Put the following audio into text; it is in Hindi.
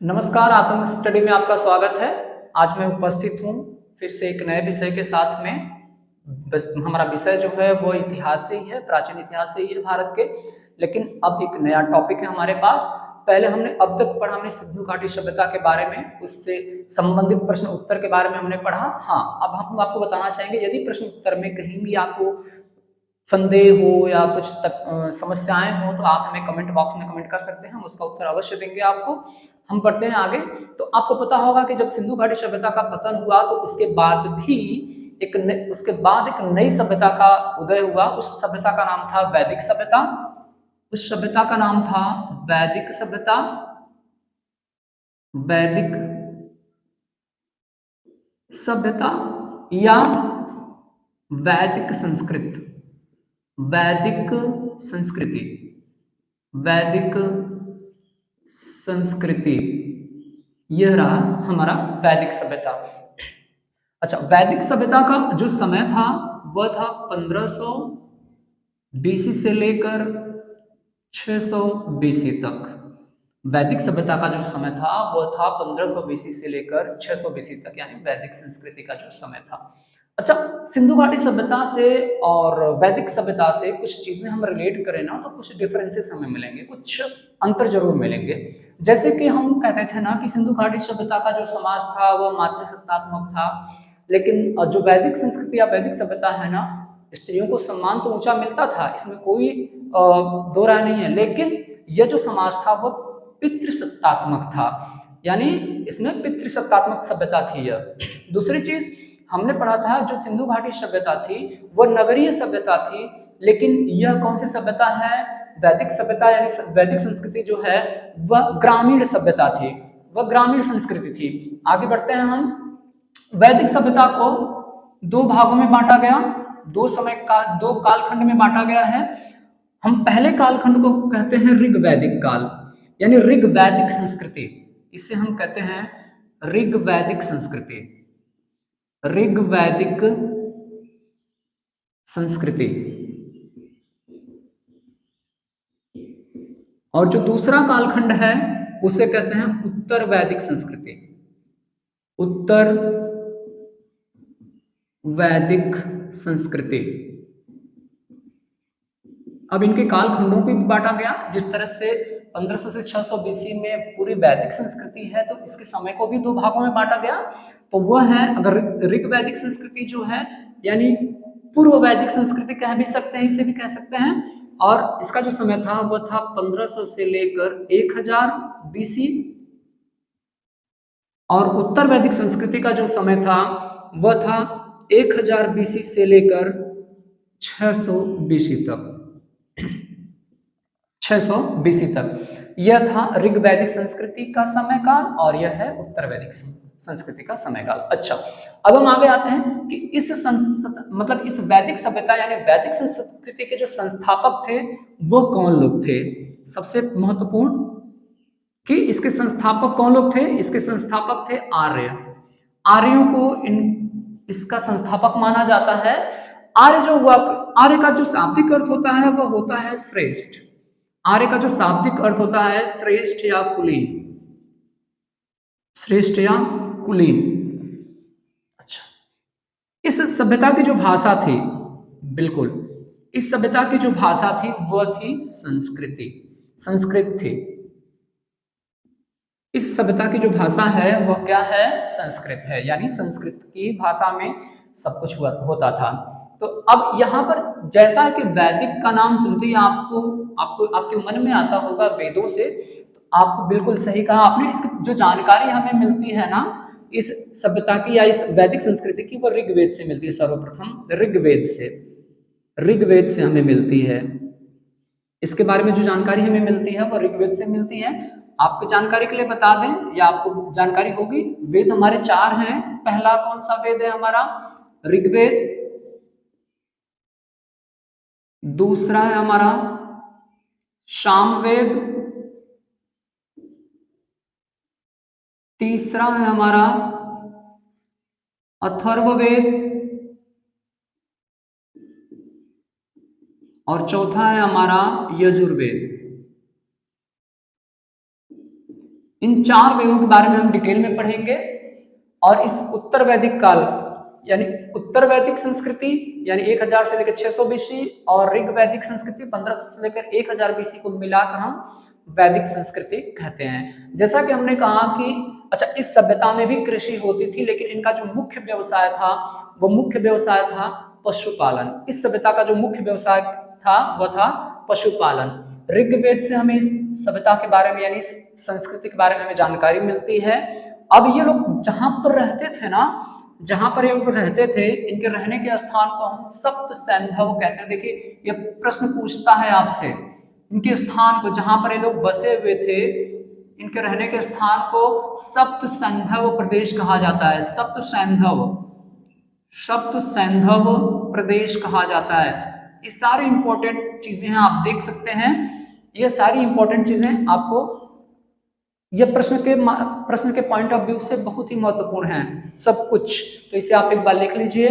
नमस्कार, आतंक स्टडी में आपका स्वागत है। आज मैं उपस्थित हूँ फिर से एक नए विषय के साथ में। हमारा विषय जो है वो इतिहास से ही है, प्राचीन इतिहास से ही है भारत के। लेकिन अब एक नया टॉपिक है हमारे पास। पहले हमने अब तक पढ़ा, हमने सिंधु घाटी सभ्यता के बारे में, उससे संबंधित प्रश्न उत्तर के बारे में हमने पढ़ा। हाँ, अब हम आपको बताना चाहेंगे, यदि प्रश्न उत्तर में कहीं भी आपको संदेह हो या कुछ समस्याएं हो तो आप हमें कमेंट बॉक्स में कमेंट कर सकते हैं, हम उसका उत्तर अवश्य देंगे आपको। हम बढ़ते हैं आगे। तो आपको पता होगा कि जब सिंधु घाटी सभ्यता का पतन हुआ तो उसके बाद एक नई सभ्यता का उदय हुआ। उस सभ्यता का नाम था वैदिक सभ्यता। उस सभ्यता का नाम था वैदिक सभ्यता, वैदिक सभ्यता या वैदिक संस्कृत, वैदिक संस्कृति, वैदिक संस्कृति, यह रहा हमारा वैदिक सभ्यता। अच्छा, वैदिक सभ्यता का जो समय था वह था 1500 बीसी से लेकर 600 बीसी तक। वैदिक सभ्यता का जो समय था वह था 1500 बीसी से लेकर 600 बीसी तक, यानी वैदिक संस्कृति का जो समय था। अच्छा, सिंधु घाटी सभ्यता से और वैदिक सभ्यता से कुछ चीजें हम रिलेट करें ना तो कुछ डिफरेंसेस हमें मिलेंगे, कुछ अंतर जरूर मिलेंगे। जैसे कि हम कहते थे ना कि सिंधु घाटी सभ्यता का जो समाज था वह मातृसत्तात्मक था, लेकिन जो वैदिक संस्कृति या वैदिक सभ्यता है ना, स्त्रियों को सम्मान तो ऊंचा मिलता था, इसमें कोई दो राय नहीं है, लेकिन यह जो समाज था वह पितृसत्तात्मक था, यानी इसमें पितृसत्तात्मक सभ्यता थी यह। दूसरी चीज हमने पढ़ा था, जो सिंधु घाटी सभ्यता थी वह नगरीय सभ्यता थी, लेकिन यह कौन सी सभ्यता है? वैदिक सभ्यता यानी वैदिक संस्कृति जो है वह ग्रामीण सभ्यता थी, वह ग्रामीण संस्कृति थी। आगे बढ़ते हैं हम। वैदिक सभ्यता को दो भागों में बांटा गया, दो कालखंड में बांटा गया है। हम पहले कालखंड को कहते हैं ऋग्वैदिक काल, यानी ऋग्वैदिक संस्कृति, इसे हम कहते हैं ऋग्वैदिक संस्कृति, ऋग्वैदिक संस्कृति। और जो दूसरा कालखंड है उसे कहते हैं उत्तर वैदिक संस्कृति, उत्तर वैदिक संस्कृति। अब इनके कालखंडों को भी बांटा गया, जिस तरह से 1500 से 600 बीसी में पूरी वैदिक संस्कृति है तो इसके समय को भी दो भागों में बांटा गया। तो वह है, अगर ऋग वैदिक संस्कृति जो है यानी पूर्व वैदिक संस्कृति कह भी सकते हैं, इसे भी कह सकते हैं, और इसका जो समय था वह था 1500 से लेकर 1000 बीसी। और उत्तर वैदिक संस्कृति का जो समय था वह था 1000 बीसी से लेकर 600 बीसी तक, 600 बीसी तक। यह था ऋग्वैदिक संस्कृति का समय काल और यह है उत्तर वैदिक संस्कृति का समय काल। अच्छा, अब हम आगे आते हैं कि इस वैदिक सभ्यता यानी वैदिक संस्कृति के जो संस्थापक थे वो कौन लोग थे। सबसे महत्वपूर्ण कि इसके संस्थापक कौन लोग थे, इसके संस्थापक थे आर्य। आर्यों को इसका संस्थापक माना जाता है। आर्य का जो शाब्दिक अर्थ होता है वह होता है श्रेष्ठ। आर्य का जो शाब्दिक अर्थ होता है श्रेष्ठ या कुलीन, श्रेष्ठ या कुलीन। अच्छा, इस सभ्यता की जो भाषा थी, बिल्कुल इस सभ्यता की जो भाषा थी वह थी संस्कृति, संस्कृत थी। इस सभ्यता की जो भाषा है वह क्या है? संस्कृत है, यानी संस्कृत की भाषा में सब कुछ होता था। तो अब यहाँ पर जैसा कि वैदिक का नाम सुनते ही आपको आपको आपके मन में आता होगा वेदों से, तो आपको बिल्कुल सही कहा आपने। इसकी जो जानकारी हमें मिलती है ना इस सभ्यता की या इस वैदिक संस्कृति की, वो ऋग्वेद से मिलती है। सर्वप्रथम ऋग्वेद से हमें मिलती है। इसके बारे में जो जानकारी हमें मिलती है वो ऋग्वेद से मिलती है। आपको जानकारी के लिए बता दें या आपको जानकारी होगी, वेद हमारे चार हैं। पहला कौन सा वेद है हमारा? ऋग्वेद। दूसरा है हमारा सामवेद। तीसरा है हमारा अथर्ववेद। और चौथा है हमारा यजुर्वेद। इन 4 वेदों के बारे में हम डिटेल में पढ़ेंगे। और इस उत्तर वैदिक काल यानी उत्तर वैदिक संस्कृति यानी 1000 से लेकर 600 बीसी और ऋग वैदिक संस्कृति 1500 से लेकर 1000 बीसी को मिलाकर हम वैदिक संस्कृति कहते हैं। जैसा कि हमने कहा कि अच्छा, इस सभ्यता में भी कृषि होती थी, लेकिन इनका जो मुख्य व्यवसाय था वो मुख्य व्यवसाय था पशुपालन। इस सभ्यता का जो मुख्य व्यवसाय था वह था पशुपालन। ऋग्वेद से हमें इस सभ्यता के बारे में यानी इस संस्कृति के बारे में हमें जानकारी मिलती है। अब ये लोग जहां पर रहते थे ना, जहां पर ये लोग रहते थे, इनके रहने के स्थान को हम सप्त सैंधव कहते हैं। देखिए ये प्रश्न पूछता है आपसे, इनके स्थान को जहां पर ये लोग बसे हुए थे, इनके रहने के स्थान को सप्त सैंधव प्रदेश कहा जाता है। सप्त सैंधव प्रदेश कहा जाता है। ये सारी इंपॉर्टेंट चीजें हैं, आप देख सकते हैं। ये सारी इंपॉर्टेंट चीजें आपको ये प्रश्न के पॉइंट ऑफ व्यू से बहुत ही महत्वपूर्ण हैं सब कुछ। तो इसे आप एक बार लिख लीजिए।